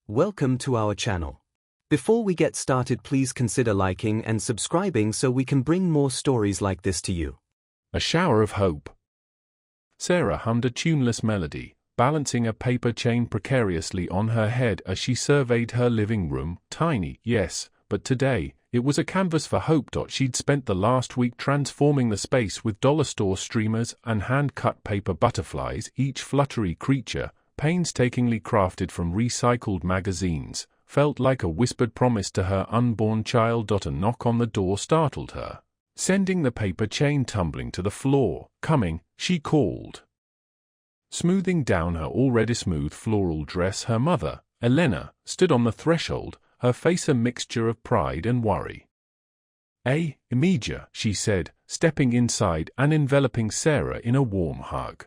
Welcome to our channel. Before we get started, please consider liking and subscribing so we can bring more stories like this to you. A shower of hope. Sarah hummed a tuneless melody, balancing a paper chain precariously on her head as she surveyed her living room. Tiny, yes, but today, it was a canvas for hope. She'd spent the last week transforming the space with dollar store streamers and hand-cut paper butterflies, each fluttery creature, painstakingly crafted from recycled magazines, felt like a whispered promise to her unborn child. A knock on the door startled her, sending the paper chain tumbling to the floor. "Coming," she called. Smoothing down her already smooth floral dress, her mother, Elena, stood on the threshold, her face a mixture of pride and worry. Emilia," she said, stepping inside and enveloping Sarah in a warm hug.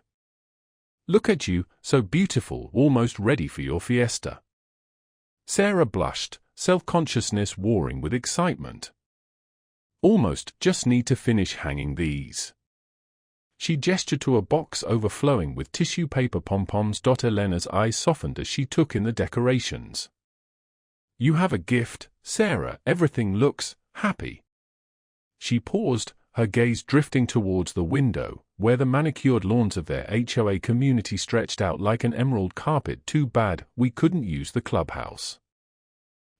"Look at you, so beautiful, almost ready for your fiesta." Sarah blushed, self-consciousness warring with excitement. "Almost, just need to finish hanging these." She gestured to a box overflowing with tissue paper pom-poms. Elena's eyes softened as she took in the decorations. "You have a gift, Sarah, everything looks happy." She paused, her gaze drifting towards the window, where the manicured lawns of their HOA community stretched out like an emerald carpet. "Too bad we couldn't use the clubhouse."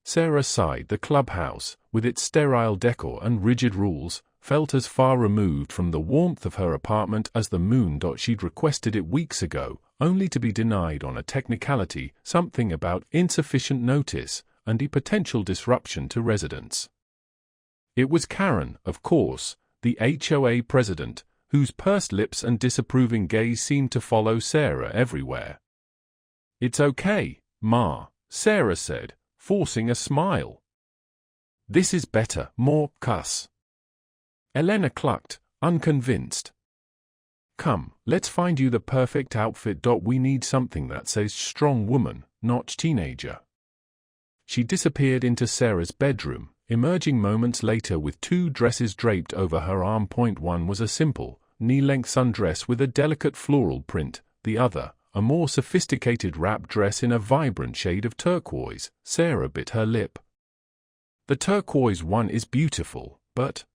Sarah sighed. The clubhouse, with its sterile decor and rigid rules, felt as far removed from the warmth of her apartment as the moon. She'd requested it weeks ago, only to be denied on a technicality, something about insufficient notice, and a potential disruption to residents. It was Karen, of course, the HOA president, whose pursed lips and disapproving gaze seemed to follow Sarah everywhere. "It's okay, Ma," Sarah said, forcing a smile. "This is better, more cuss." Elena clucked, unconvinced. "Come, let's find you the perfect outfit. We need something that says strong woman, not teenager." She disappeared into Sarah's bedroom, emerging moments later with two dresses draped over her arm. One was a simple, knee-length sundress with a delicate floral print, the other, a more sophisticated wrap dress in a vibrant shade of turquoise. Sarah bit her lip. The turquoise one is beautiful, but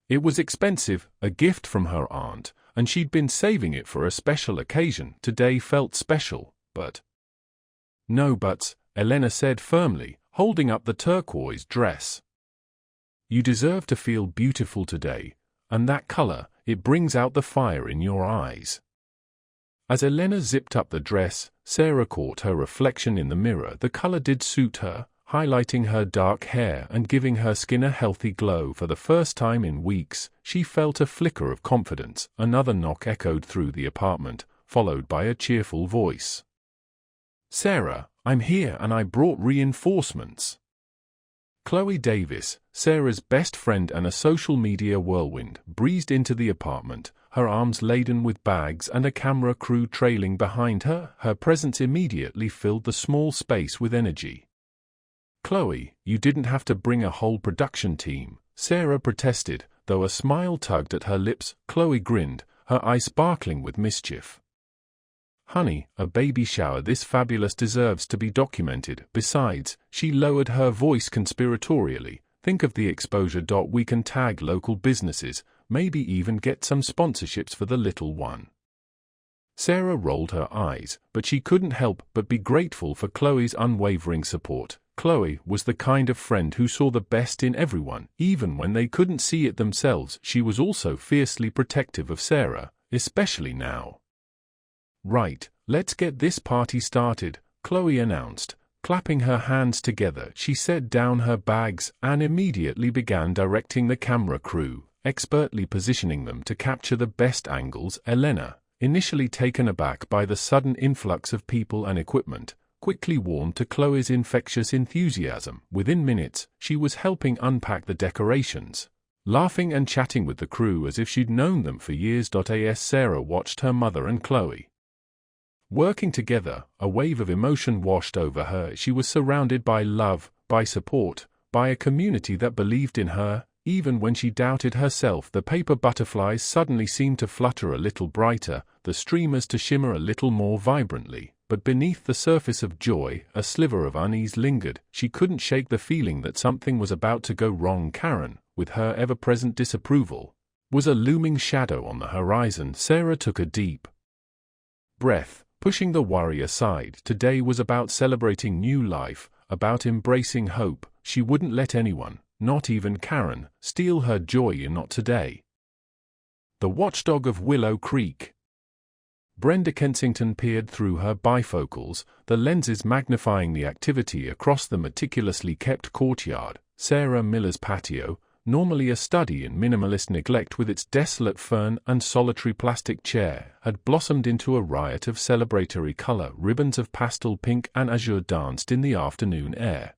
it was expensive, a gift from her aunt, and she'd been saving it for a special occasion. Today felt special, but "No buts," Elena said firmly, holding up the turquoise dress. "You deserve to feel beautiful today, and that color, it brings out the fire in your eyes." As Elena zipped up the dress, Sarah caught her reflection in the mirror. The color did suit her, highlighting her dark hair and giving her skin a healthy glow. For the first time in weeks, she felt a flicker of confidence. Another knock echoed through the apartment, followed by a cheerful voice. "Sarah, I'm here and I brought reinforcements." Chloe Davis, Sarah's best friend and a social media whirlwind, breezed into the apartment, her arms laden with bags and a camera crew trailing behind her. Her presence immediately filled the small space with energy. "Chloe, you didn't have to bring a whole production team," Sarah protested, though a smile tugged at her lips. Chloe grinned, her eyes sparkling with mischief. "Honey, a baby shower this fabulous deserves to be documented. Besides," she lowered her voice conspiratorially, "think of the exposure. We can tag local businesses, maybe even get some sponsorships for the little one." Sarah rolled her eyes, but she couldn't help but be grateful for Chloe's unwavering support. Chloe was the kind of friend who saw the best in everyone, even when they couldn't see it themselves. She was also fiercely protective of Sarah, especially now. "Right, let's get this party started," Chloe announced. Clapping her hands together, she set down her bags and immediately began directing the camera crew, expertly positioning them to capture the best angles. Elena, initially taken aback by the sudden influx of people and equipment, quickly warmed to Chloe's infectious enthusiasm. Within minutes, she was helping unpack the decorations, laughing and chatting with the crew as if she'd known them for years. As Sarah watched her mother and Chloe working together, a wave of emotion washed over her. She was surrounded by love, by support, by a community that believed in her, even when she doubted herself. The paper butterflies suddenly seemed to flutter a little brighter, the streamers to shimmer a little more vibrantly. but beneath the surface of joy, a sliver of unease lingered. She couldn't shake the feeling that something was about to go wrong. Karen, with her ever-present disapproval, was a looming shadow on the horizon. Sarah took a deep breath, pushing the worry aside. Today was about celebrating new life, about embracing hope. She wouldn't let anyone, not even Karen, steal her joy. Not today. The watchdog of Willow Creek. Brenda Kensington peered through her bifocals, the lenses magnifying the activity across the meticulously kept courtyard. Sarah Miller's patio, normally a study in minimalist neglect with its desolate fern and solitary plastic chair, had blossomed into a riot of celebratory color. Ribbons of pastel pink and azure danced in the afternoon air.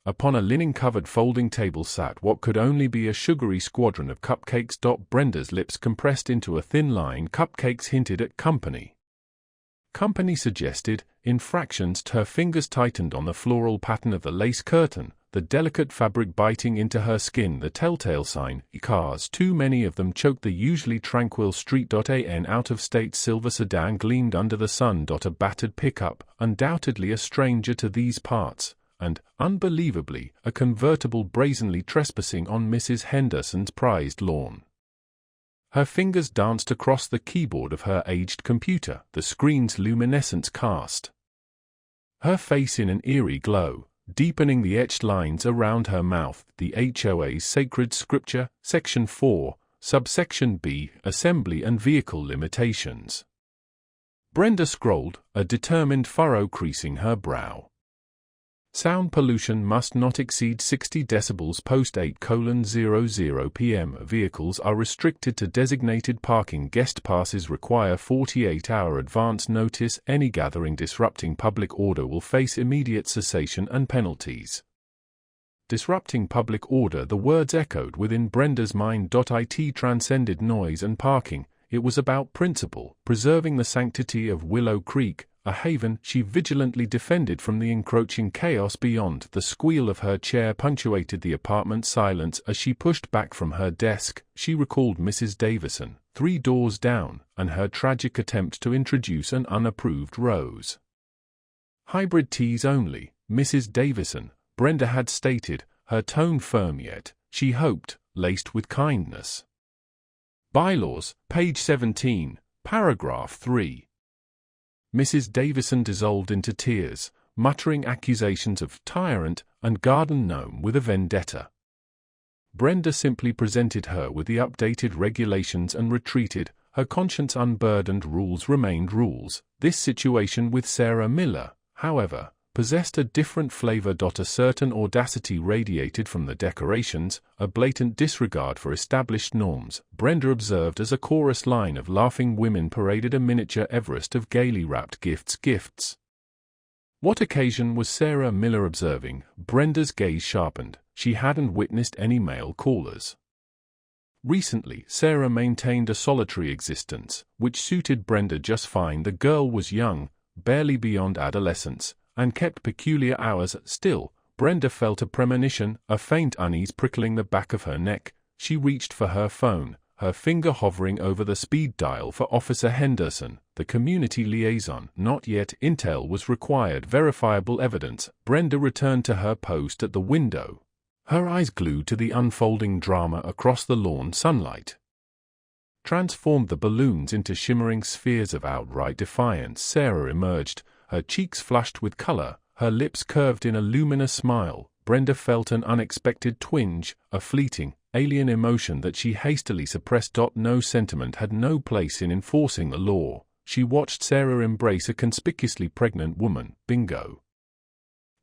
Upon a linen-covered folding table sat what could only be a sugary squadron of cupcakes. Brenda's lips compressed into a thin line. Cupcakes hinted at company. Company suggested, in fractions. Her fingers tightened on the floral pattern of the lace curtain, the delicate fabric biting into her skin, the telltale sign. Cars, too many of them, choked the usually tranquil street. An out-of-state silver sedan gleamed under the sun. A battered pickup, undoubtedly a stranger to these parts, and, unbelievably, a convertible brazenly trespassing on Mrs. Henderson's prized lawn. Her fingers danced across the keyboard of her aged computer, the screen's luminescence cast her face in an eerie glow, deepening the etched lines around her mouth. The HOA's sacred scripture, Section 4, Subsection B, Assembly and Vehicle Limitations. Brenda scrolled, a determined furrow creasing her brow. Sound pollution must not exceed 60 decibels post 8:00 p.m. Vehicles are restricted to designated parking. Guest passes require 48-hour advance notice. Any gathering disrupting public order will face immediate cessation and penalties. Disrupting public order, the words echoed within Brenda's mind. It transcended noise and parking. It was about principle, preserving the sanctity of Willow Creek, a haven she vigilantly defended from the encroaching chaos beyond. The squeal of her chair punctuated the apartment's silence as she pushed back from her desk. She recalled Mrs. Davison, 3 doors down, and her tragic attempt to introduce an unapproved rose. Hybrid teas only, Mrs. Davison, Brenda had stated, her tone firm yet, she hoped, laced with kindness. Bylaws, page 17, paragraph 3. Mrs. Davison dissolved into tears, muttering accusations of tyrant and garden gnome with a vendetta. Brenda simply presented her with the updated regulations and retreated, her conscience unburdened. Rules remained rules. This situation with Sarah Miller, however, possessed a different flavor. A certain audacity radiated from the decorations, a blatant disregard for established norms. Brenda observed as a chorus line of laughing women paraded a miniature Everest of gaily wrapped gifts. What occasion was Sarah Miller observing? Brenda's gaze sharpened. She hadn't witnessed any male callers. Recently, Sarah maintained a solitary existence, which suited Brenda just fine. The girl was young, barely beyond adolescence, and kept peculiar hours. Still, Brenda felt a premonition, a faint unease prickling the back of her neck. She reached for her phone, her finger hovering over the speed dial for Officer Henderson, the community liaison. Not yet. Intel was required. Verifiable evidence. Brenda returned to her post at the window, her eyes glued to the unfolding drama across the lawn. Sunlight transformed the balloons into shimmering spheres of outright defiance. Sarah emerged, her cheeks flushed with color, her lips curved in a luminous smile. Brenda felt an unexpected twinge, a fleeting, alien emotion that she hastily suppressed. No sentiment had no place in enforcing the law. She watched Sarah embrace a conspicuously pregnant woman. Bingo.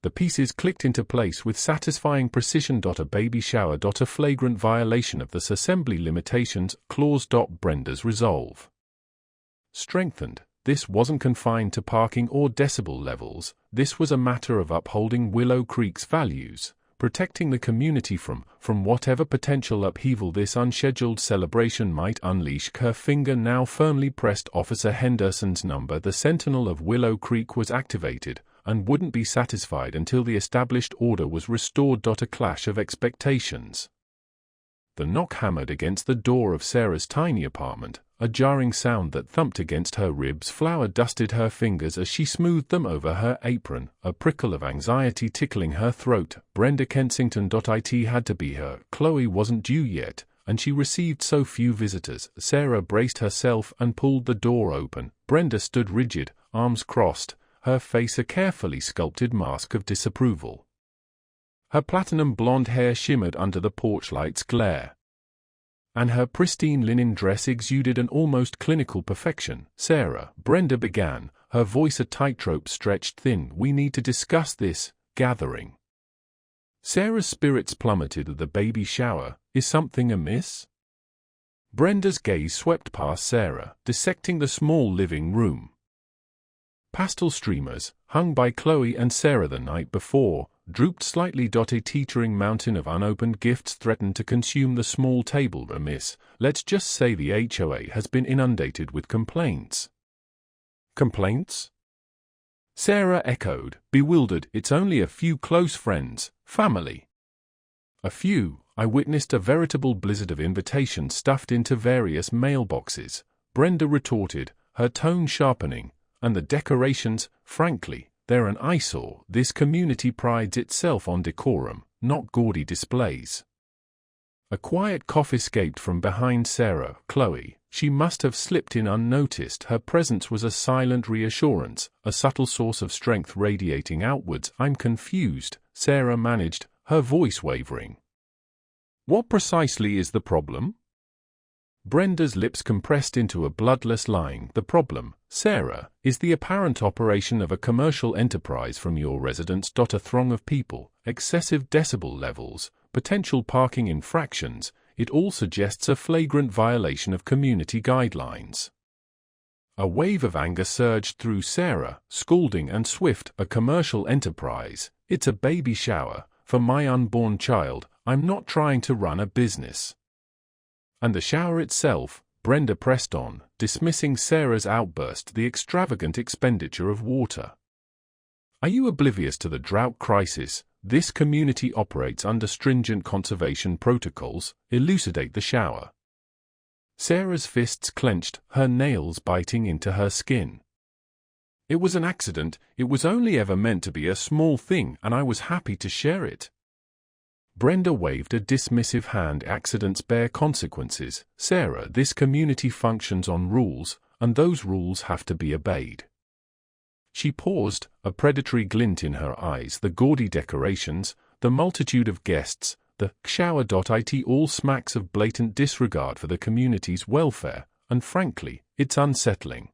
The pieces clicked into place with satisfying precision. A baby shower. A flagrant violation of the assembly limitations clause. Brenda's resolve strengthened. This wasn't confined to parking or decibel levels. This was a matter of upholding Willow Creek's values, protecting the community from whatever potential upheaval this unscheduled celebration might unleash. Her finger now firmly pressed Officer Henderson's number. The Sentinel of Willow Creek was activated, and wouldn't be satisfied until the established order was restored. A clash of expectations. The knock hammered against the door of Sarah's tiny apartment, a jarring sound that thumped against her ribs. Flour dusted her fingers as she smoothed them over her apron, a prickle of anxiety tickling her throat. Brenda Kensington.it had to be her. Chloe wasn't due yet, and she received so few visitors. Sarah braced herself and pulled the door open. Brenda stood rigid, arms crossed, her face a carefully sculpted mask of disapproval. Her platinum blonde hair shimmered under the porch light's glare, and her pristine linen dress exuded an almost clinical perfection. "Sarah," Brenda began, her voice a tightrope stretched thin, "we need to discuss this gathering." Sarah's spirits plummeted at the baby shower. "Is something amiss?" Brenda's gaze swept past Sarah, dissecting the small living room. Pastel streamers, hung by Chloe and Sarah the night before, drooped slightly. A teetering mountain of unopened gifts threatened to consume the small table. "Amiss? Let's just say the HOA has been inundated with complaints." "Complaints?" Sarah echoed, bewildered. "It's only a few close friends, family." "A few?" I witnessed a veritable blizzard of invitations stuffed into various mailboxes, Brenda retorted, her tone sharpening. "And the decorations, frankly, they're an eyesore. This community prides itself on decorum, not gaudy displays." A quiet cough escaped from behind Sarah. "Chloe." She must have slipped in unnoticed. Her presence was a silent reassurance, a subtle source of strength radiating outwards. "I'm confused," Sarah managed, her voice wavering. "What precisely is the problem?" Brenda's lips compressed into a bloodless line. "The problem, Sarah, is the apparent operation of a commercial enterprise from your residence. A throng of people, excessive decibel levels, potential parking infractions. It all suggests a flagrant violation of community guidelines." A wave of anger surged through Sarah, scalding and swift. "A commercial enterprise? It's a baby shower for my unborn child. I'm not trying to run a business." "And the shower itself," Brenda pressed on, dismissing Sarah's outburst, "the extravagant expenditure of water. Are you oblivious to the drought crisis? This community operates under stringent conservation protocols. Elucidate the shower." Sarah's fists clenched, her nails biting into her skin. "It was an accident. It was only ever meant to be a small thing, and I was happy to share it." Brenda waved a dismissive hand. "Accidents bear consequences, Sarah. This community functions on rules, and those rules have to be obeyed." She paused, a predatory glint in her eyes. "The gaudy decorations, the multitude of guests, the shower.it all smacks of blatant disregard for the community's welfare, and frankly, it's unsettling."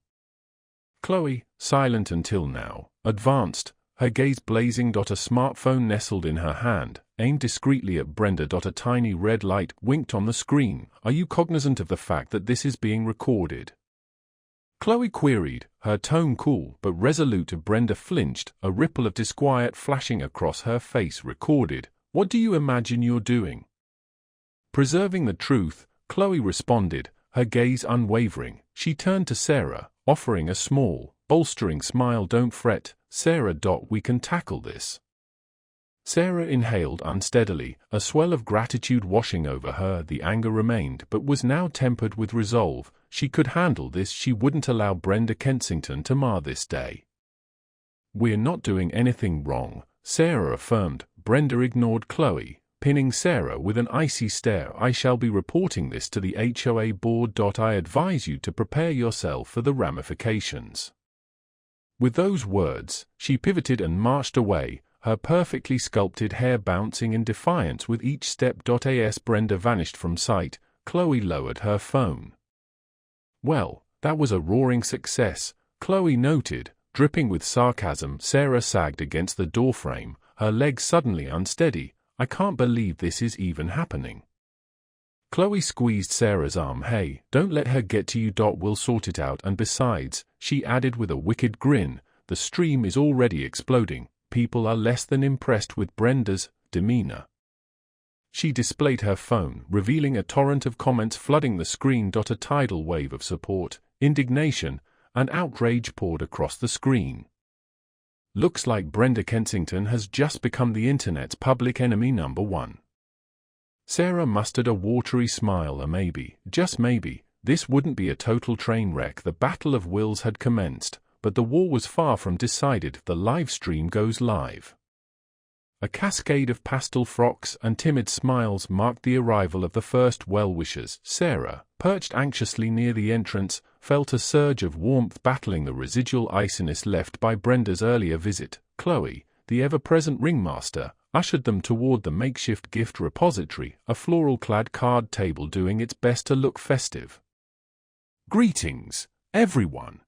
Chloe, silent until now, advanced, her gaze blazing. A smartphone nestled in her hand, aimed discreetly at Brenda. A tiny red light winked on the screen. "Are you cognizant of the fact that this is being recorded?" Chloe queried, her tone cool but resolute. Brenda flinched, a ripple of disquiet flashing across her face. "Recorded? What do you imagine you're doing?" "Preserving the truth," Chloe responded, her gaze unwavering. She turned to Sarah, offering a small, bolstering smile. "Don't fret, Sarah. We can tackle this." Sarah inhaled unsteadily, a swell of gratitude washing over her. The anger remained but was now tempered with resolve. She could handle this. She wouldn't allow Brenda Kensington to mar this day. "We're not doing anything wrong," Sarah affirmed. Brenda ignored Chloe, pinning Sarah with an icy stare. "I shall be reporting this to the HOA board. I advise you to prepare yourself for the ramifications." With those words, she pivoted and marched away, her perfectly sculpted hair bouncing in defiance with each step. As Brenda vanished from sight, Chloe lowered her phone. "Well, that was a roaring success," Chloe noted, dripping with sarcasm. Sarah sagged against the doorframe, her legs suddenly unsteady. "I can't believe this is even happening." Chloe squeezed Sarah's arm. "Hey, don't let her get to you. We'll sort it out. And besides," she added with a wicked grin, "the stream is already exploding. People are less than impressed with Brenda's demeanor." She displayed her phone, revealing a torrent of comments flooding the screen. A tidal wave of support, indignation, and outrage poured across the screen. "Looks like Brenda Kensington has just become the internet's public enemy #1. Sarah mustered a watery smile. Maybe, just maybe, this wouldn't be a total train wreck. The battle of wills had commenced, but the war was far from decided. The live stream goes live. A cascade of pastel frocks and timid smiles marked the arrival of the first well-wishers. Sarah, perched anxiously near the entrance, felt a surge of warmth battling the residual iciness left by Brenda's earlier visit. Chloe, the ever-present ringmaster, ushered them toward the makeshift gift repository, a floral-clad card table doing its best to look festive. "Greetings, everyone,"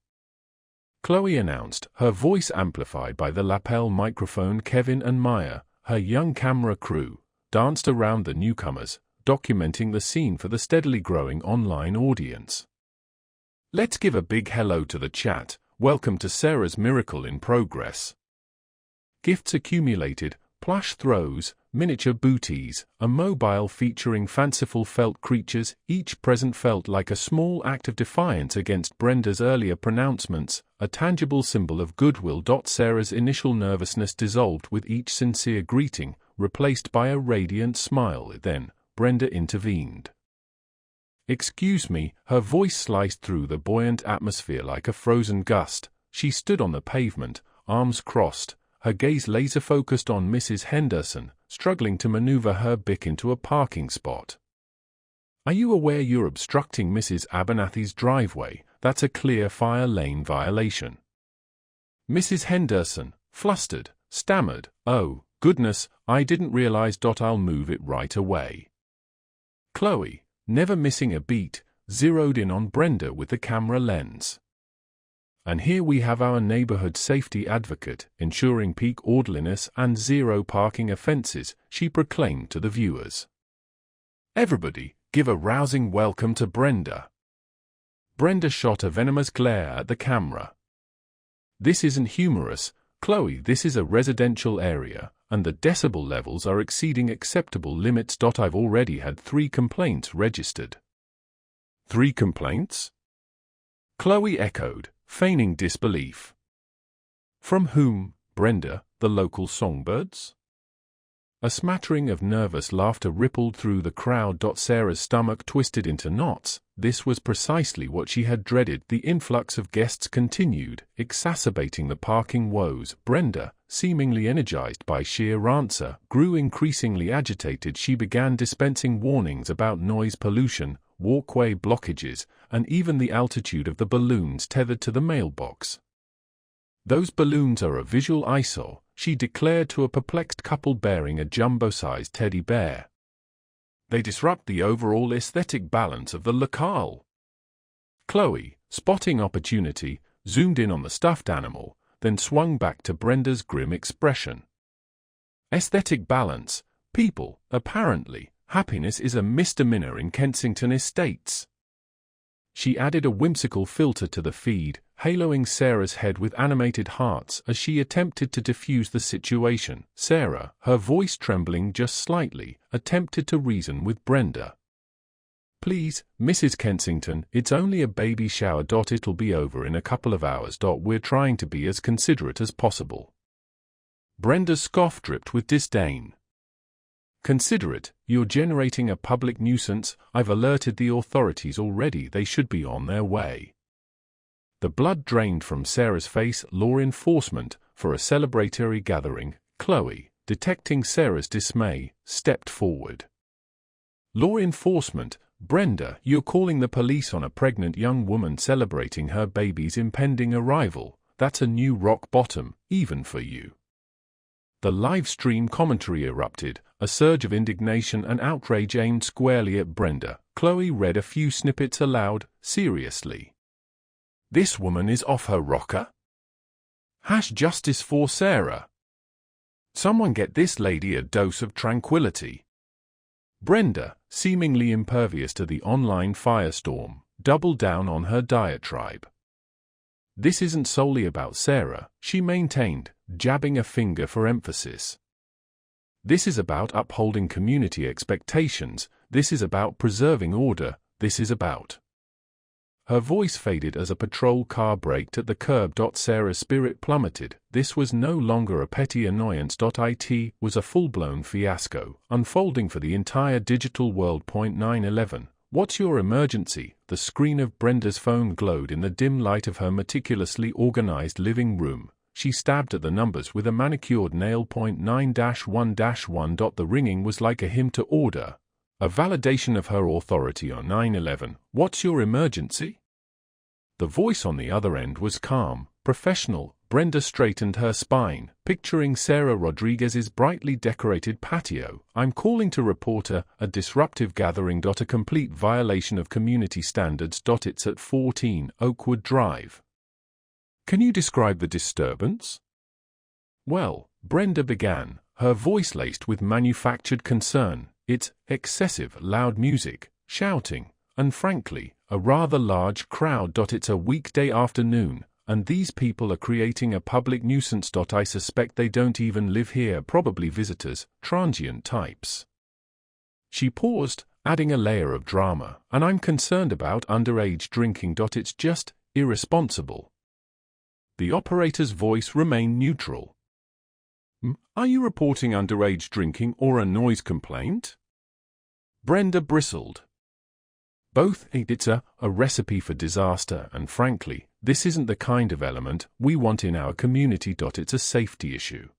Chloe announced, her voice amplified by the lapel microphone. Kevin and Maya, her young camera crew, danced around the newcomers, documenting the scene for the steadily growing online audience. "Let's give a big hello to the chat. Welcome to Sarah's Miracle in Progress." Gifts accumulated, plush throws, miniature booties, a mobile featuring fanciful felt creatures. Each present felt like a small act of defiance against Brenda's earlier pronouncements, a tangible symbol of goodwill. Sarah's initial nervousness dissolved with each sincere greeting, replaced by a radiant smile. Then, Brenda intervened. "Excuse me," her voice sliced through the buoyant atmosphere like a frozen gust. She stood on the pavement, arms crossed, her gaze laser-focused on Mrs. Henderson, struggling to maneuver her bick into a parking spot. "Are you aware you're obstructing Mrs. Abernathy's driveway? That's a clear fire lane violation." Mrs. Henderson, flustered, stammered, "Oh, goodness, I didn't realize. I'll move it right away." Chloe, never missing a beat, zeroed in on Brenda with the camera lens. "And here we have our neighborhood safety advocate, ensuring peak orderliness and zero parking offenses," she proclaimed to the viewers. "Everybody, give a rousing welcome to Brenda." Brenda shot a venomous glare at the camera. "This isn't humorous, Chloe. This is a residential area, and the decibel levels are exceeding acceptable limits. I've already had 3 complaints registered." "3 complaints?" Chloe echoed, feigning disbelief. "From whom, Brenda? The local songbirds?" A smattering of nervous laughter rippled through the crowd. Sarah's stomach twisted into knots. This was precisely what she had dreaded. The influx of guests continued, exacerbating the parking woes. Brenda, seemingly energized by sheer answer, grew increasingly agitated. She began dispensing warnings about noise pollution, walkway blockages, and even the altitude of the balloons tethered to the mailbox. "Those balloons are a visual eyesore," she declared to a perplexed couple bearing a jumbo-sized teddy bear. "They disrupt the overall aesthetic balance of the locale." Chloe, spotting opportunity, zoomed in on the stuffed animal, then swung back to Brenda's grim expression. "Aesthetic balance, people, apparently. Happiness is a misdemeanor in Kensington Estates." She added a whimsical filter to the feed, haloing Sarah's head with animated hearts as she attempted to defuse the situation. Sarah, her voice trembling just slightly, attempted to reason with Brenda. "Please, Mrs. Kensington, it's only a baby shower. It'll be over in a couple of hours. We're trying to be as considerate as possible." Brenda's scoff dripped with disdain. "Considerate? You're generating a public nuisance. I've alerted the authorities already. They should be on their way." The blood drained from Sarah's face. "Law enforcement, for a celebratory gathering." Chloe, detecting Sarah's dismay, stepped forward. "Law enforcement? Brenda, you're calling the police on a pregnant young woman celebrating her baby's impending arrival. That's a new rock bottom, even for you." The live stream commentary erupted, a surge of indignation and outrage aimed squarely at Brenda. Chloe read a few snippets aloud, seriously. "This woman is off her rocker. Justice for Sarah. Someone get this lady a dose of tranquility." Brenda, seemingly impervious to the online firestorm, doubled down on her diatribe. "This isn't solely about Sarah," she maintained, jabbing a finger for emphasis. "This is about upholding community expectations. This is about preserving order. This is about..." Her voice faded as a patrol car braked at the curb. Sarah's spirit plummeted. This was no longer a petty annoyance. It was a full-blown fiasco, unfolding for the entire digital world. 9/11. What's your emergency? The screen of Brenda's phone glowed in the dim light of her meticulously organized living room. She stabbed at the numbers with a manicured nail. 9-1-1. The ringing was like a hymn to order, a validation of her authority on 9/11. What's your emergency? The voice on the other end was calm, professional. Brenda straightened her spine, picturing Sarah Rodriguez's brightly decorated patio. I'm calling to report a disruptive gathering. A complete violation of community standards. It's at 14 Oakwood Drive. Can you describe the disturbance? Well, Brenda began, her voice laced with manufactured concern. It's excessive loud music, shouting, and frankly, a rather large crowd. It's a weekday afternoon, and these people are creating a public nuisance. I suspect they don't even live here, probably visitors, transient types. She paused, adding a layer of drama, and I'm concerned about underage drinking. It's just irresponsible. The operator's voice remained neutral. Are you reporting underage drinking or a noise complaint? Brenda bristled. Both. It's a recipe for disaster, and frankly, this isn't the kind of element we want in our community. It's a safety issue.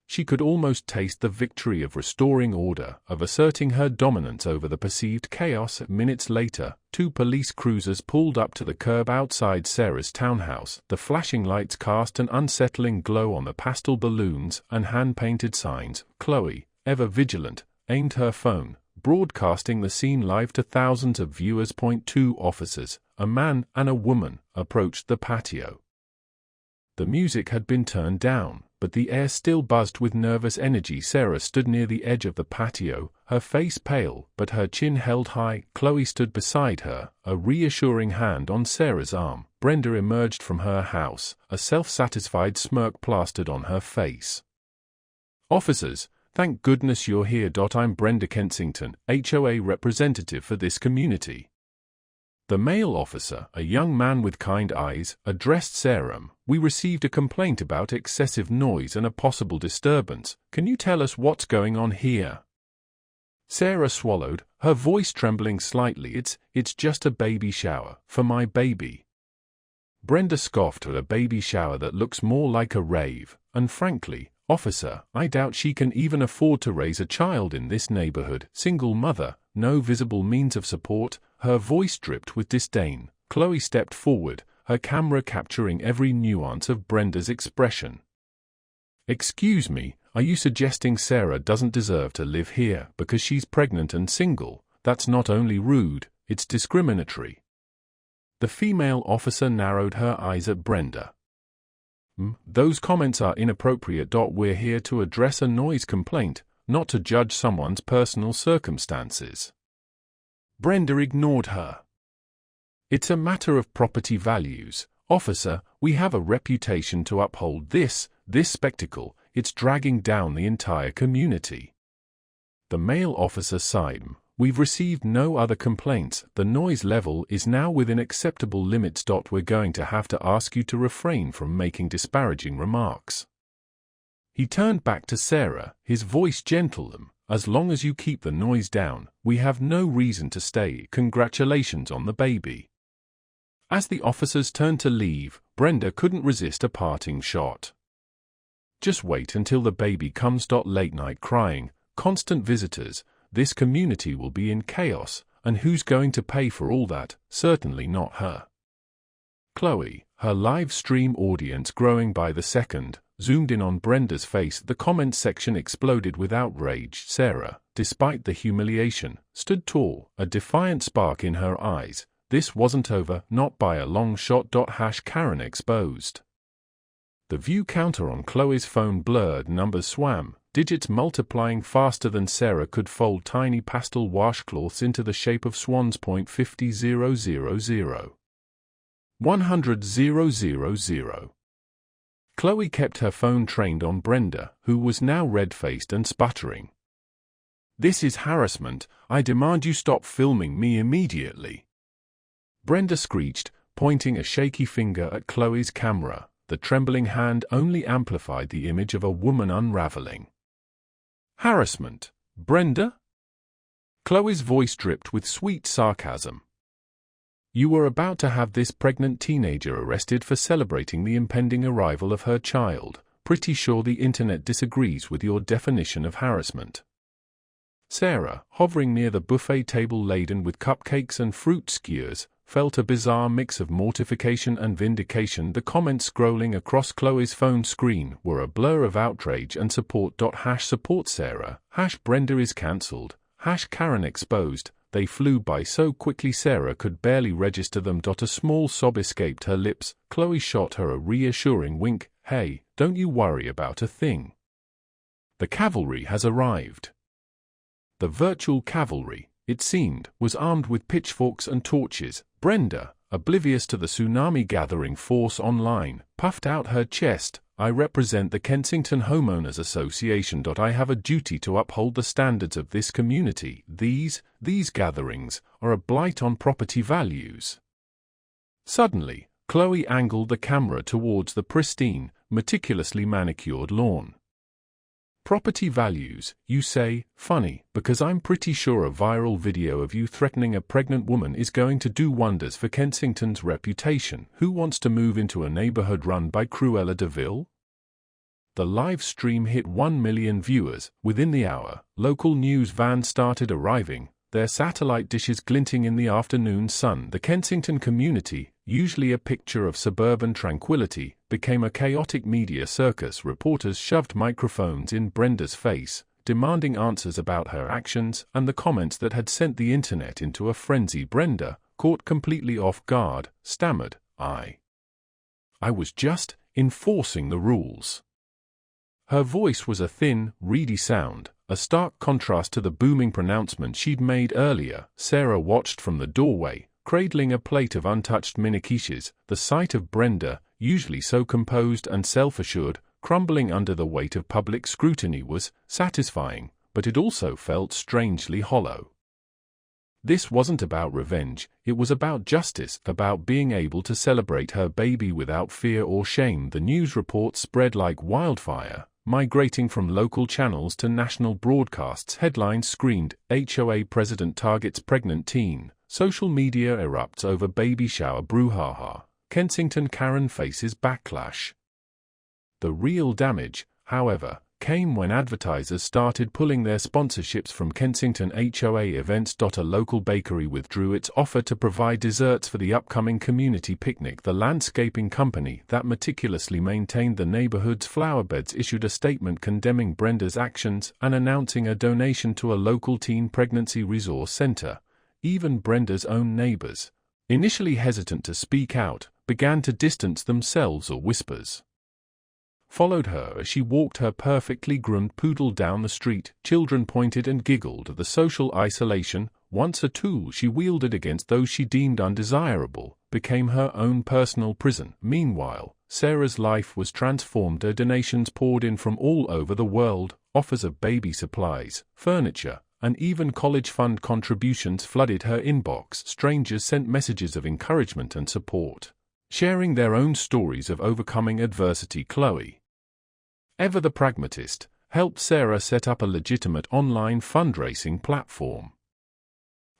She could almost taste the victory of restoring order, of asserting her dominance over the perceived chaos. Minutes later, 2 police cruisers pulled up to the curb outside Sarah's townhouse. The flashing lights cast an unsettling glow on the pastel balloons and hand-painted signs. Chloe, ever vigilant, aimed her phone, broadcasting the scene live to thousands of viewers. 2 officers, a man and a woman, approached the patio. The music had been turned down, but the air still buzzed with nervous energy. Sarah stood near the edge of the patio, her face pale, but her chin held high. Chloe stood beside her, a reassuring hand on Sarah's arm. Brenda emerged from her house, a self-satisfied smirk plastered on her face. Officers, thank goodness you're here. I'm Brenda Kensington, HOA representative for this community. The male officer, a young man with kind eyes, addressed Sarah. We received a complaint about excessive noise and a possible disturbance. Can you tell us what's going on here? Sarah swallowed, her voice trembling slightly. It's just a baby shower, for my baby. Brenda scoffed at a baby shower that looks more like a rave, and frankly, officer, I doubt she can even afford to raise a child in this neighborhood. Single mother, no visible means of support. Her voice dripped with disdain. Chloe stepped forward, her camera capturing every nuance of Brenda's expression. Excuse me, are you suggesting Sarah doesn't deserve to live here because she's pregnant and single? That's not only rude, it's discriminatory. The female officer narrowed her eyes at Brenda. Those comments are inappropriate. We're here to address a noise complaint, not to judge someone's personal circumstances. Brenda ignored her. It's a matter of property values. Officer, we have a reputation to uphold. This spectacle, it's dragging down the entire community. The male officer sighed. We've received no other complaints. The noise level is now within acceptable limits. We're going to have to ask you to refrain from making disparaging remarks. He turned back to Sarah, his voice gentle. As long as you keep the noise down, we have no reason to stay. Congratulations on the baby. As the officers turned to leave, Brenda couldn't resist a parting shot. Just wait until the baby comes. Late night crying, constant visitors, this community will be in chaos, and who's going to pay for all that? Certainly not her. Chloe, her live stream audience growing by the second, zoomed in on Brenda's face. The comment section exploded with outrage. Sarah, despite the humiliation, stood tall, a defiant spark in her eyes. This wasn't over, not by a long shot. Karen exposed. The view counter on Chloe's phone blurred. Numbers swam, digits multiplying faster than Sarah could fold tiny pastel washcloths into the shape of swans. 50,000. 100,000. Chloe kept her phone trained on Brenda, who was now red-faced and sputtering. This is harassment. I demand you stop filming me immediately. Brenda screeched, pointing a shaky finger at Chloe's camera. The trembling hand only amplified the image of a woman unraveling. Harassment, Brenda? Chloe's voice dripped with sweet sarcasm. You were about to have this pregnant teenager arrested for celebrating the impending arrival of her child. Pretty sure the internet disagrees with your definition of harassment. Sarah, hovering near the buffet table laden with cupcakes and fruit skewers, felt a bizarre mix of mortification and vindication. The comments scrolling across Chloe's phone screen were a blur of outrage and support. #support Sarah, #Brenda is cancelled, #Karen exposed. They flew by so quickly Sarah could barely register them. A small sob escaped her lips. Chloe shot her a reassuring wink. Hey, don't you worry about a thing. The cavalry has arrived. The virtual cavalry, it seemed, was armed with pitchforks and torches. Brenda, oblivious to the tsunami gathering force online, puffed out her chest. I represent the Kensington Homeowners Association. I have a duty to uphold the standards of this community. These gatherings are a blight on property values. Suddenly, Chloe angled the camera towards the pristine, meticulously manicured lawn. Property values, you say? Funny, because I'm pretty sure a viral video of you threatening a pregnant woman is going to do wonders for Kensington's reputation. Who wants to move into a neighborhood run by Cruella de Vil? The live stream hit 1 million viewers. Within the hour, local news vans started arriving, their satellite dishes glinting in the afternoon sun. The Kensington community, usually a picture of suburban tranquility, became a chaotic media circus. Reporters shoved microphones in Brenda's face, demanding answers about her actions and the comments that had sent the internet into a frenzy. Brenda, caught completely off guard, stammered, I was just enforcing the rules. Her voice was a thin, reedy sound, a stark contrast to the booming pronouncement she'd made earlier. Sarah watched from the doorway, cradling a plate of untouched mini quiches. The sight of Brenda, usually so composed and self-assured, crumbling under the weight of public scrutiny was satisfying, but it also felt strangely hollow. This wasn't about revenge, it was about justice, about being able to celebrate her baby without fear or shame. The news reports spread like wildfire, migrating from local channels to national broadcasts. Headlines screamed, HOA president targets pregnant teen, social media erupts over baby shower brouhaha, Kensington Karen faces backlash. The real damage, however, came when advertisers started pulling their sponsorships from Kensington HOA events. A local bakery withdrew its offer to provide desserts for the upcoming community picnic. The landscaping company that meticulously maintained the neighborhood's flowerbeds issued a statement condemning Brenda's actions and announcing a donation to a local teen pregnancy resource center. Even Brenda's own neighbors, initially hesitant to speak out, began to distance themselves. Whispers followed her as she walked her perfectly groomed poodle down the street. Children pointed and giggled at the social isolation. Once a tool she wielded against those she deemed undesirable, became her own personal prison. Meanwhile, Sarah's life was transformed. Her donations poured in from all over the world. Offers of baby supplies, furniture, and even college fund contributions flooded her inbox. Strangers sent messages of encouragement and support, sharing their own stories of overcoming adversity. Chloe, ever the pragmatist, helped Sarah set up a legitimate online fundraising platform.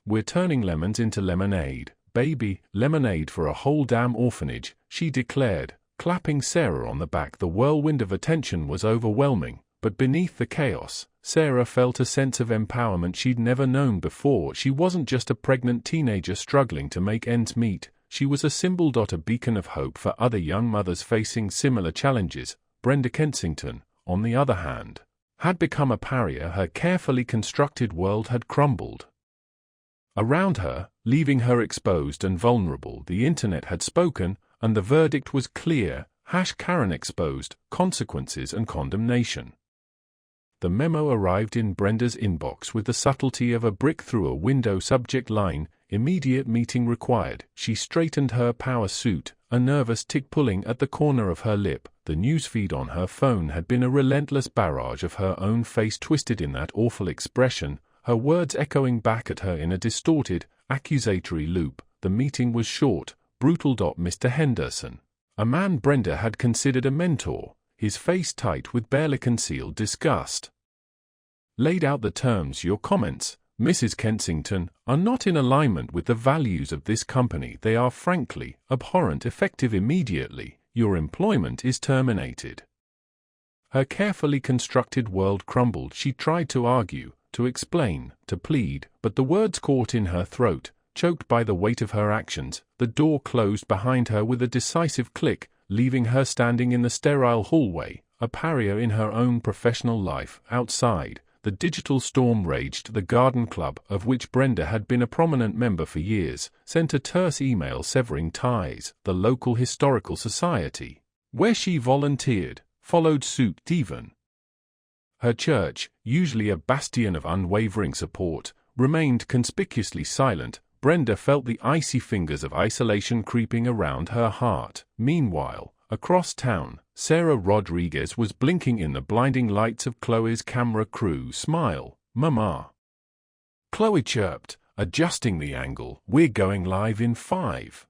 We're turning lemons into lemonade, baby, lemonade for a whole damn orphanage, she declared, clapping Sarah on the back. The whirlwind of attention was overwhelming, but beneath the chaos, Sarah felt a sense of empowerment she'd never known before. She wasn't just a pregnant teenager struggling to make ends meet, she was a symbol. A beacon of hope for other young mothers facing similar challenges. Brenda Kensington, on the other hand, had become a pariah. Her carefully constructed world had crumbled around her, leaving her exposed and vulnerable. The internet had spoken, and the verdict was clear, #Karen exposed, consequences and condemnation. The memo arrived in Brenda's inbox with the subtlety of a brick through a window. Subject line, immediate meeting required. She straightened her power suit, a nervous tick pulling at the corner of her lip. The newsfeed on her phone had been a relentless barrage of her own face twisted in that awful expression, her words echoing back at her in a distorted, accusatory loop. the meeting was short, brutal. Mr. Henderson, a man Brenda had considered a mentor, his face tight with barely concealed disgust, laid out the terms. Your comments, Mrs. Kensington, are not in alignment with the values of this company. They are frankly abhorrent. Effective immediately. Your employment is terminated. Her carefully constructed world crumbled. She tried to argue, to explain, to plead, but the words caught in her throat, choked by the weight of her actions. The door closed behind her with a decisive click, leaving her standing in the sterile hallway, a pariah in her own professional life. Outside, the digital storm raged. The garden club, of which Brenda had been a prominent member for years, sent a terse email severing ties. The local historical society, where she volunteered, followed suit. Even her church, usually a bastion of unwavering support, remained conspicuously silent. Brenda felt the icy fingers of isolation creeping around her heart. Meanwhile, across town, Sarah Rodriguez was blinking in the blinding lights of Chloe's camera crew. Smile, Mama, Chloe chirped, adjusting the angle. We're going live in 5.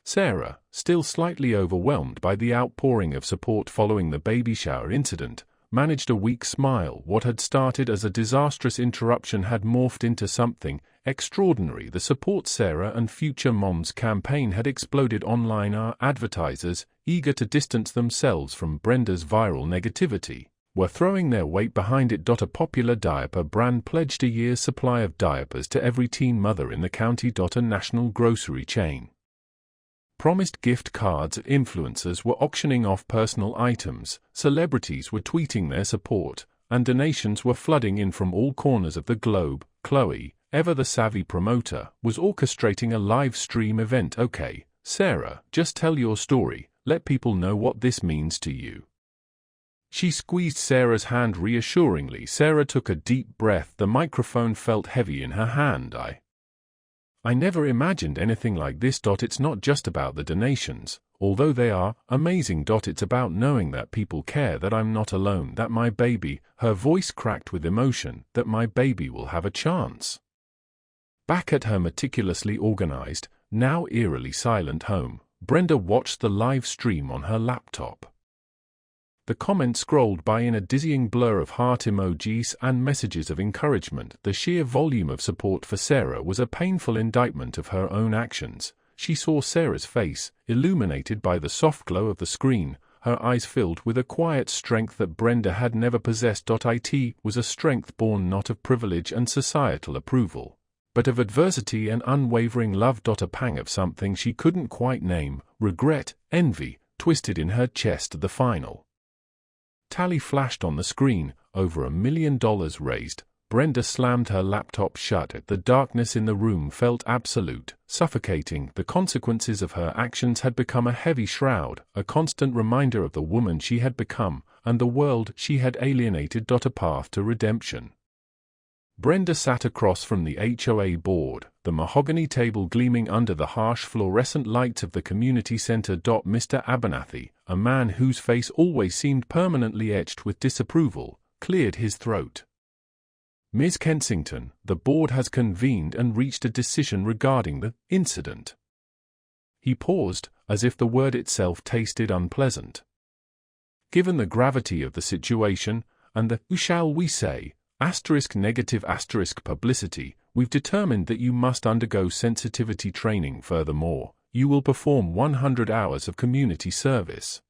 Sarah, still slightly overwhelmed by the outpouring of support following the baby shower incident, managed a weak smile. What had started as a disastrous interruption had morphed into something extraordinary. The Support Sarah and Future Moms campaign had exploded online. Our advertisers, eager to distance themselves from Brenda's viral negativity, were throwing their weight behind it. A popular diaper brand pledged a year's supply of diapers to every teen mother in the county. A national grocery chain promised gift cards. Influencers were auctioning off personal items, celebrities were tweeting their support, and donations were flooding in from all corners of the globe. Chloe, ever the savvy promoter, was orchestrating a live stream event. Okay, Sarah, just tell your story, let people know what this means to you. She squeezed Sarah's hand reassuringly. Sarah took a deep breath. The microphone felt heavy in her hand. I never imagined anything like this. It's not just about the donations, although they are amazing. It's about knowing that people care, that I'm not alone, that my baby, her voice cracked with emotion, that my baby will have a chance. Back at her meticulously organized, now eerily silent home, Brenda watched the live stream on her laptop. The comments scrolled by in a dizzying blur of heart emojis and messages of encouragement. The sheer volume of support for Sarah was a painful indictment of her own actions. She saw Sarah's face, illuminated by the soft glow of the screen, her eyes filled with a quiet strength that Brenda had never possessed. It was a strength born not of privilege and societal approval, but of adversity and unwavering love. A pang of something she couldn't quite name, regret, envy, twisted in her chest. The final tally flashed on the screen, over $1 million raised. Brenda slammed her laptop shut. The darkness in the room felt absolute, suffocating. The consequences of her actions had become a heavy shroud, a constant reminder of the woman she had become, and the world she had alienated. A path to redemption. Brenda sat across from the HOA board, the mahogany table gleaming under the harsh fluorescent lights of the community center. Mr. Abernathy, a man whose face always seemed permanently etched with disapproval, cleared his throat. Ms. Kensington, the board has convened and reached a decision regarding the incident. He paused, as if the word itself tasted unpleasant. Given the gravity of the situation, and the, shall we say, negative publicity, we've determined that you must undergo sensitivity training. Furthermore, you will perform 100 hours of community service.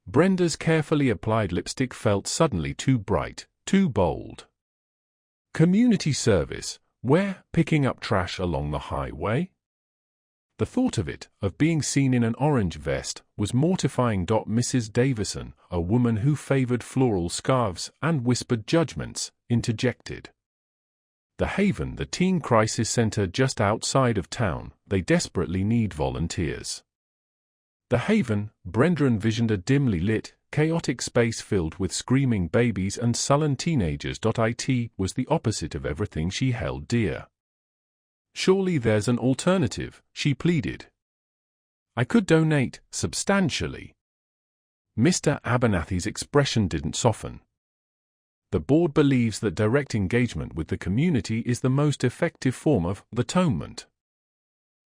Brenda's carefully applied lipstick felt suddenly too bright, too bold. Community service, where? Picking up trash along the highway? The thought of it, of being seen in an orange vest, was mortifying. Mrs. Davison, a woman who favored floral scarves and whispered judgments, interjected. The Haven, the teen crisis center just outside of town, they desperately need volunteers. The Haven, Brenda envisioned a dimly lit, chaotic space filled with screaming babies and sullen teenagers. It was the opposite of everything she held dear. Surely there's an alternative, she pleaded. I could donate, substantially. Mr. Abernathy's expression didn't soften. The board believes that direct engagement with the community is the most effective form of atonement.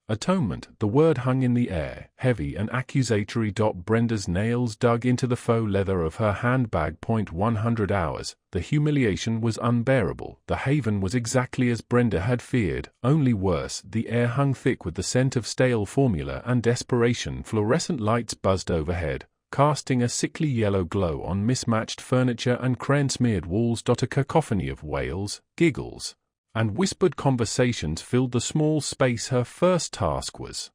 Atonement, the word hung in the air, heavy and accusatory. Brenda's nails dug into the faux leather of her handbag. 100 hours. The humiliation was unbearable. The haven was exactly as Brenda had feared, only worse. The air hung thick with the scent of stale formula and desperation. Fluorescent lights buzzed overhead, casting a sickly yellow glow on mismatched furniture and crayon-smeared walls. A cacophony of wails, giggles, and whispered conversations filled the small space. Her first task was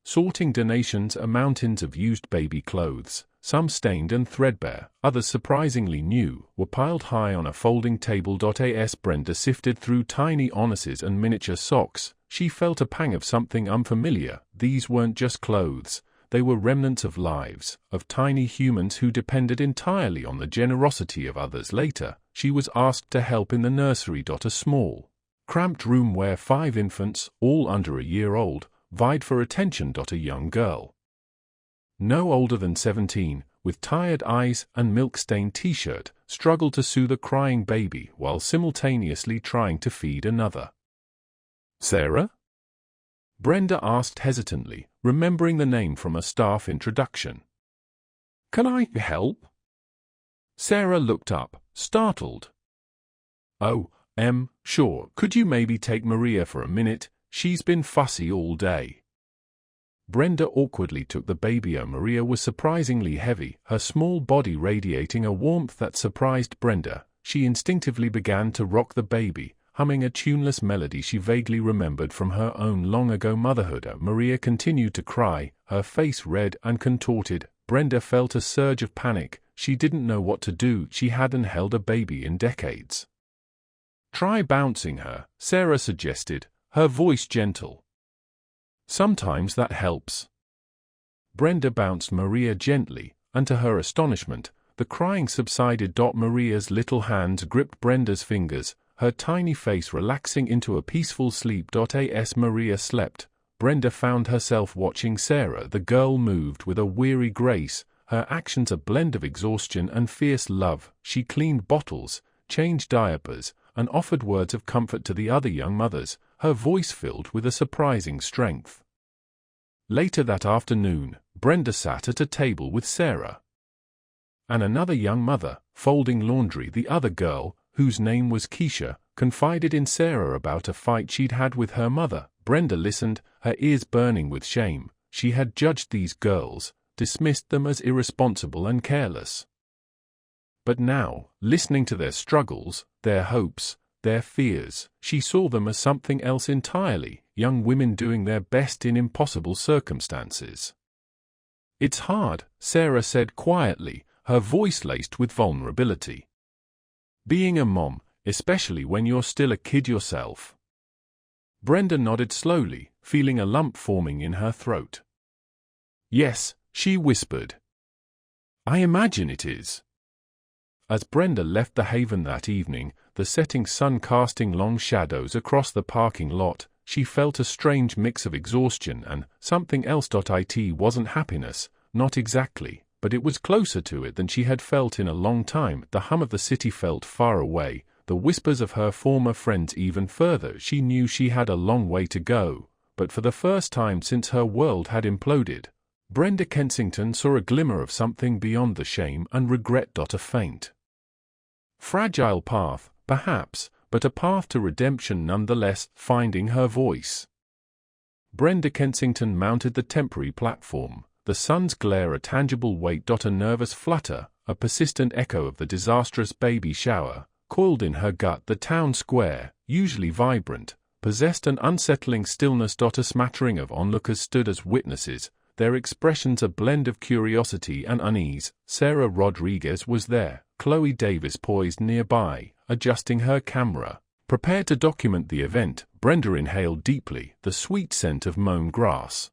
sorting donations, mountains of used baby clothes, some stained and threadbare, others surprisingly new, were piled high on a folding table. As Brenda sifted through tiny onuses and miniature socks, she felt a pang of something unfamiliar. These weren't just clothes, they were remnants of lives, of tiny humans who depended entirely on the generosity of others. Later, she was asked to help in the nursery. A small, cramped room where 5 infants, all under a year old, vied for attention. A young girl, no older than 17, with tired eyes and milk-stained t-shirt, struggled to soothe a crying baby while simultaneously trying to feed another. "Sarah?" Brenda asked hesitantly, remembering the name from a staff introduction. "Can I help?" Sarah looked up, startled. "Oh, sure. Could you maybe take Maria for a minute? She's been fussy all day." Brenda awkwardly took the baby. Maria was surprisingly heavy, her small body radiating a warmth that surprised Brenda. She instinctively began to rock the baby, humming a tuneless melody she vaguely remembered from her own long-ago motherhood. Maria continued to cry, her face red and contorted. Brenda felt a surge of panic. She didn't know what to do. She hadn't held a baby in decades. "Try bouncing her," Sarah suggested, her voice gentle. "Sometimes that helps." Brenda bounced Maria gently, and to her astonishment, the crying subsided. Maria's little hands gripped Brenda's fingers, her tiny face relaxing into a peaceful sleep. As Maria slept, Brenda found herself watching Sarah. The girl moved with a weary grace, her actions a blend of exhaustion and fierce love. She cleaned bottles, changed diapers, and offered words of comfort to the other young mothers, her voice filled with a surprising strength. Later that afternoon, Brenda sat at a table with Sarah and another young mother, folding laundry. The other girl, whose name was Keisha, confided in Sarah about a fight she'd had with her mother. Brenda listened, her ears burning with shame. She had judged these girls, dismissed them as irresponsible and careless. But now, listening to their struggles, their hopes, their fears, she saw them as something else entirely, young women doing their best in impossible circumstances. "It's hard," Sarah said quietly, her voice laced with vulnerability. "Being a mom, especially when you're still a kid yourself." Brenda nodded slowly, feeling a lump forming in her throat. "Yes," she whispered. "I imagine it is." As Brenda left the haven that evening, the setting sun casting long shadows across the parking lot, she felt a strange mix of exhaustion and something else. It wasn't happiness, not exactly, but it was closer to it than she had felt in a long time. The hum of the city felt far away, the whispers of her former friends even further. She knew she had a long way to go, but for the first time since her world had imploded, Brenda Kensington saw a glimmer of something beyond the shame and regret. A faint, fragile path, perhaps, but a path to redemption nonetheless. Finding her voice. Brenda Kensington mounted the temporary platform, the sun's glare a tangible weight. A nervous flutter, a persistent echo of the disastrous baby shower, coiled in her gut. The town square, usually vibrant, possessed an unsettling stillness. A smattering of onlookers stood as witnesses, their expressions a blend of curiosity and unease. Sarah Rodriguez was there, Chloe Davis poised nearby, adjusting her camera, prepared to document the event. Brenda inhaled deeply, the sweet scent of mown grass.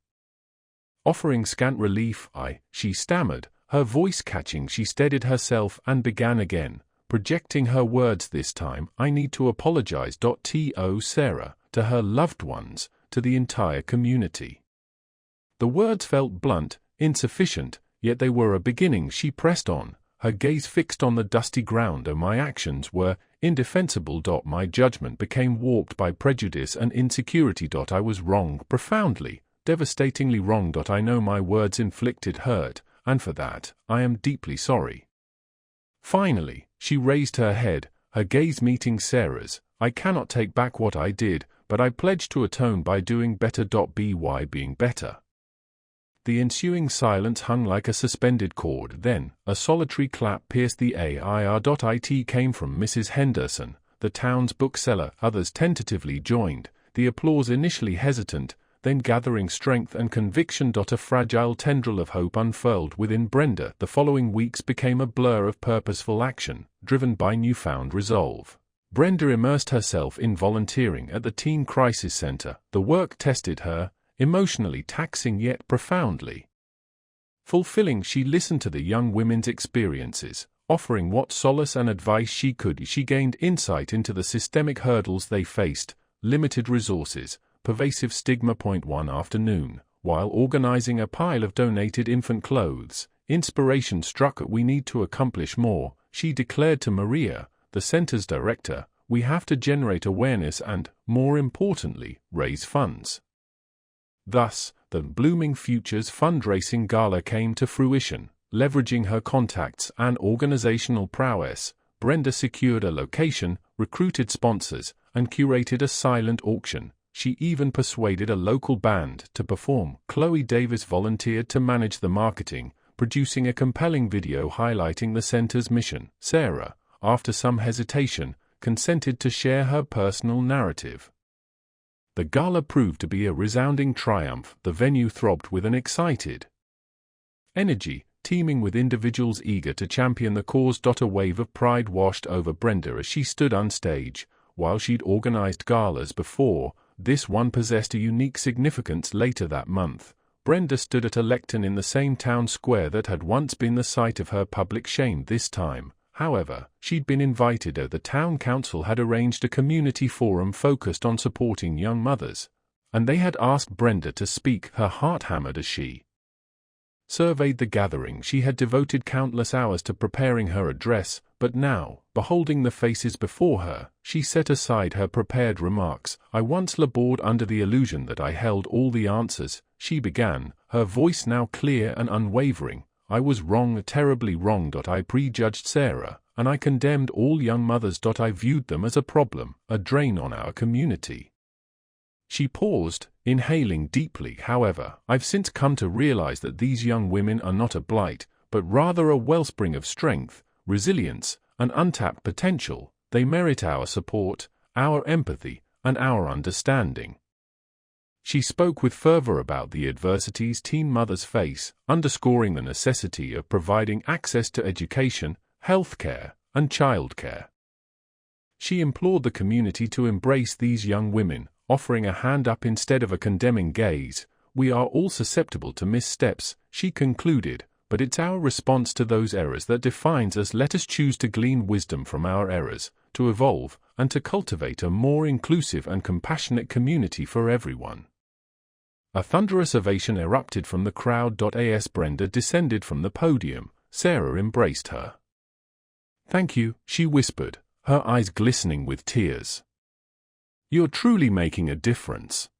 Offering scant relief, she stammered, her voice catching. She steadied herself and began again, projecting her words this time. "I need to apologize. To Sarah, to her loved ones, to the entire community." The words felt blunt, insufficient, yet they were a beginning. She pressed on, her gaze fixed on the dusty ground. "My actions were indefensible. My judgment became warped by prejudice and insecurity. I was wrong, profoundly, devastatingly wrong. I know my words inflicted hurt, and for that, I am deeply sorry. Finally, she raised her head, her gaze meeting Sarah's. I cannot take back what I did, but I pledge to atone by doing better. By being better. The ensuing silence hung like a suspended cord. Then, a solitary clap pierced the air. It came from Mrs. Henderson, the town's bookseller. Others tentatively joined, the applause initially hesitant, then gathering strength and conviction. A fragile tendril of hope unfurled within Brenda. The following weeks became a blur of purposeful action, driven by newfound resolve. Brenda immersed herself in volunteering at the Teen Crisis Center. The work tested her, emotionally taxing yet profoundly fulfilling. She listened to the young women's experiences, offering what solace and advice she could. She gained insight into the systemic hurdles they faced, limited resources, pervasive stigma. One afternoon, while organizing a pile of donated infant clothes, inspiration struck. We need to accomplish more, she declared to Maria, the center's director. We have to generate awareness and, more importantly, raise funds. Thus, the Blooming Futures fundraising gala came to fruition. Leveraging her contacts and organizational prowess, Brenda secured a location, recruited sponsors, and curated a silent auction. She even persuaded a local band to perform. Chloe Davis volunteered to manage the marketing, producing a compelling video highlighting the center's mission. Sarah, after some hesitation, consented to share her personal narrative. The gala proved to be a resounding triumph. The venue throbbed with an excited energy, teeming with individuals eager to champion the cause. A wave of pride washed over Brenda as she stood on stage. While she'd organized galas before, this one possessed a unique significance. Later that month, Brenda stood at a lectern in the same town square that had once been the site of her public shame. This time, however, she'd been invited. The town council had arranged a community forum focused on supporting young mothers, and they had asked Brenda to speak. Her heart hammered as she surveyed the gathering. She had devoted countless hours to preparing her address, but now, beholding the faces before her, she set aside her prepared remarks. I once labored under the illusion that I held all the answers, she began, her voice now clear and unwavering. I was wrong, terribly wrong. I prejudged Sarah, and I condemned all young mothers. I viewed them as a problem, a drain on our community. She paused, inhaling deeply. However, I've since come to realize that these young women are not a blight, but rather a wellspring of strength, resilience, and untapped potential. They merit our support, our empathy, and our understanding. She spoke with fervor about the adversities teen mothers face, underscoring the necessity of providing access to education, healthcare, and childcare. She implored the community to embrace these young women, offering a hand up instead of a condemning gaze. We are all susceptible to missteps, she concluded, but it's our response to those errors that defines us. Let us choose to glean wisdom from our errors, to evolve, and to cultivate a more inclusive and compassionate community for everyone. A thunderous ovation erupted from the crowd. As Brenda descended from the podium, Sarah embraced her. Thank you, she whispered, her eyes glistening with tears. You're truly making a difference.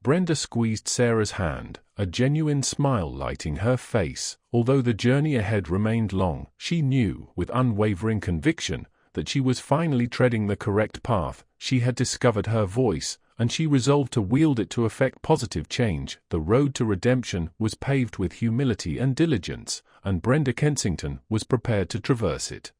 Brenda squeezed Sarah's hand, a genuine smile lighting her face. Although the journey ahead remained long, she knew, with unwavering conviction, that she was finally treading the correct path. She had discovered her voice, and she resolved to wield it to effect positive change. The road to redemption was paved with humility and diligence, and Brenda Kensington was prepared to traverse it.